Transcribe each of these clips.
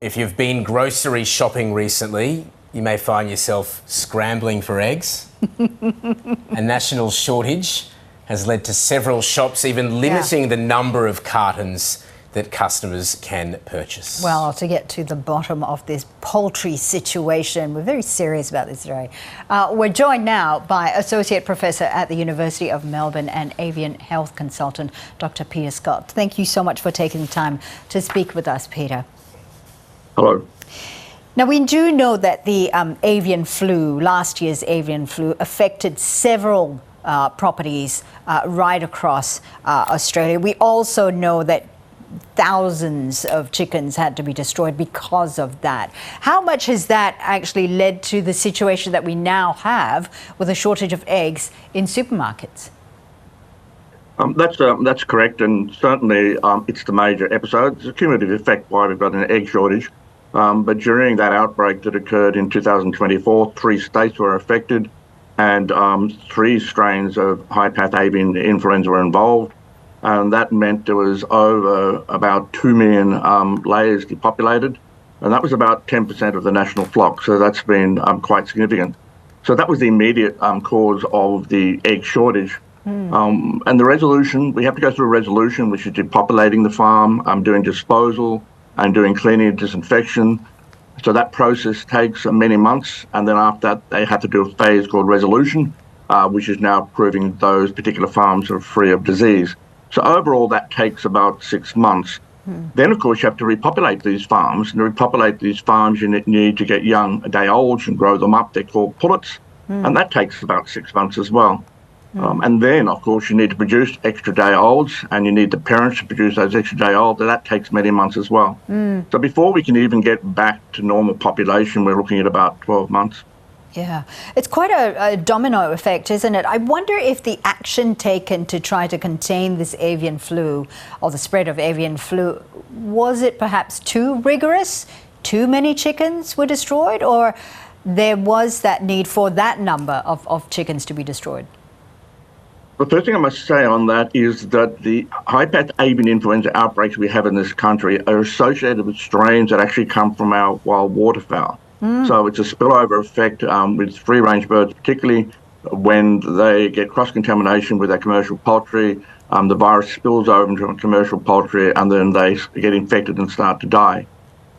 If you've been grocery shopping recently, you may find yourself scrambling for eggs. A national shortage has led to several shops even limiting the number of cartons that customers can purchase. Well, to get to the bottom of this poultry situation, we're very serious about this today. We're joined now by Associate Professor at the University of Melbourne and avian health consultant, Dr. Peter Scott. Thank you so much for taking the time to speak with us, Peter. Hello. Now, we do know that the avian flu, last year's avian flu, affected several properties right across Australia. We also know that thousands of chickens had to be destroyed because of that. How much has that actually led to the situation that we now have with a shortage of eggs in supermarkets? That's correct, and certainly it's the major episode. It's a cumulative effect why we've got an egg shortage. But during that outbreak that occurred in 2024, 3 states were affected, and 3 strains of high-path avian influenza were involved. And that meant there was over about 2 million layers depopulated, and that was about 10% of the national flock. So that's been quite significant. So that was the immediate cause of the egg shortage. And the resolution, we have to go through a resolution, which is depopulating the farm, doing disposal, and doing cleaning and disinfection. So that process takes many months, and then after that they have to do a phase called resolution, which is now proving those particular farms are free of disease. So overall that takes about 6 months. Then of course you have to repopulate these farms, and to repopulate these farms you need to get young day-olds and grow them up. They're called pullets, and that takes about 6 months as well. And then, of course, you need to produce extra day-olds, and you need the parents to produce those extra day-olds, and that takes many months as well. So before we can even get back to normal population, we're looking at about 12 months. Yeah, it's quite a domino effect, isn't it? I wonder if the action taken to try to contain this avian flu, or the spread of avian flu, was it perhaps too rigorous? Too many chickens were destroyed, or there was that need for that number of chickens to be destroyed? The first thing I must say on that is that the high-path avian influenza outbreaks we have in this country are associated with strains that actually come from our wild waterfowl. So it's a spillover effect with free-range birds, particularly when they get cross-contamination with our commercial poultry. The virus spills over into commercial poultry, and then they get infected and start to die.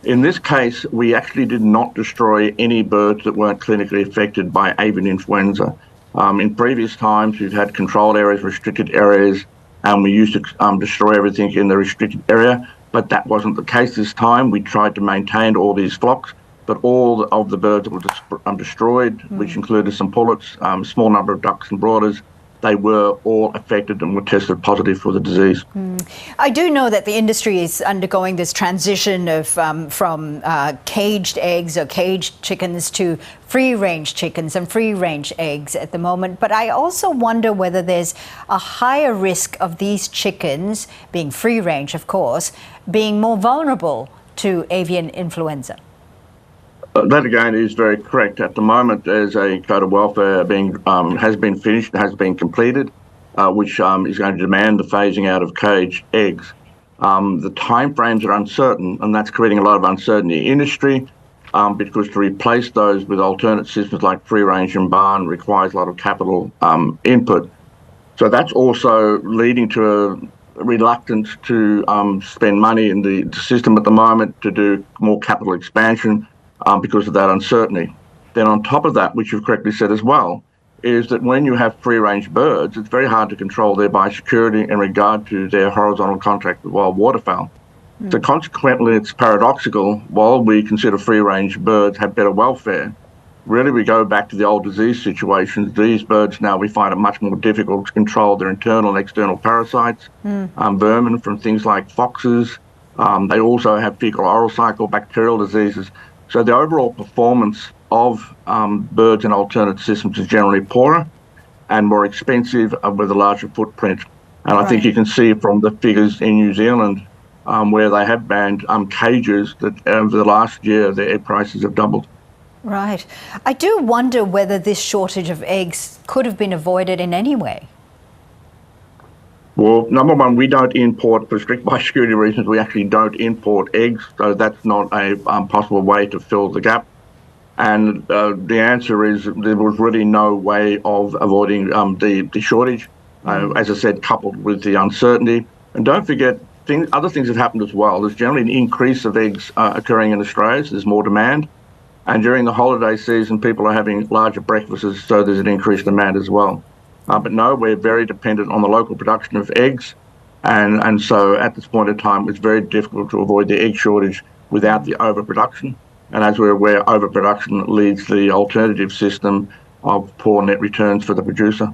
In this case, we actually did not destroy any birds that weren't clinically affected by avian influenza. In previous times, we've had controlled areas, restricted areas, and we used to destroy everything in the restricted area, but that wasn't the case this time. We tried to maintain all these flocks, but all of the birds that were destroyed, which included some pullets, a small number of ducks and broilers, they were all affected and were tested positive for the disease. I do know that the industry is undergoing this transition of from caged eggs or caged chickens to free-range chickens and free-range eggs at the moment. But I also wonder whether there's a higher risk of these chickens, being free-range of course, being more vulnerable to avian influenza. That again is very correct. At the moment, there's a code of welfare has been finished, has been completed, which is going to demand the phasing out of caged eggs. The timeframes are uncertain, and that's creating a lot of uncertainty in the industry, because to replace those with alternate systems like free range and barn requires a lot of capital input. So that's also leading to a reluctance to spend money in the system at the moment to do more capital expansion. Because of that uncertainty. Then on top of that, which you've correctly said as well, is that when you have free-range birds, it's very hard to control their biosecurity in regard to their horizontal contact with wild waterfowl. So consequently, it's paradoxical. While we consider free-range birds have better welfare, really we go back to the old disease situations. These birds now we find it much more difficult to control their internal and external parasites, vermin from things like foxes. They also have fecal-oral cycle bacterial diseases. So the overall performance of birds in alternate systems is generally poorer and more expensive with a larger footprint. And I think you can see from the figures in New Zealand where they have banned cages that over the last year their egg prices have doubled. Right. I do wonder whether this shortage of eggs could have been avoided in any way. Well, number one, we don't import, for strict biosecurity reasons, we actually don't import eggs, so that's not a possible way to fill the gap. And the answer is there was really no way of avoiding the shortage, as I said, coupled with the uncertainty. And don't forget, other things have happened as well. There's generally an increase of eggs occurring in Australia, so there's more demand. And during the holiday season, people are having larger breakfasts, so there's an increased demand as well. But no, we're very dependent on the local production of eggs. And so at this point in time, it's very difficult to avoid the egg shortage without the overproduction. And as we're aware, overproduction leads to the alternative system of poor net returns for the producer.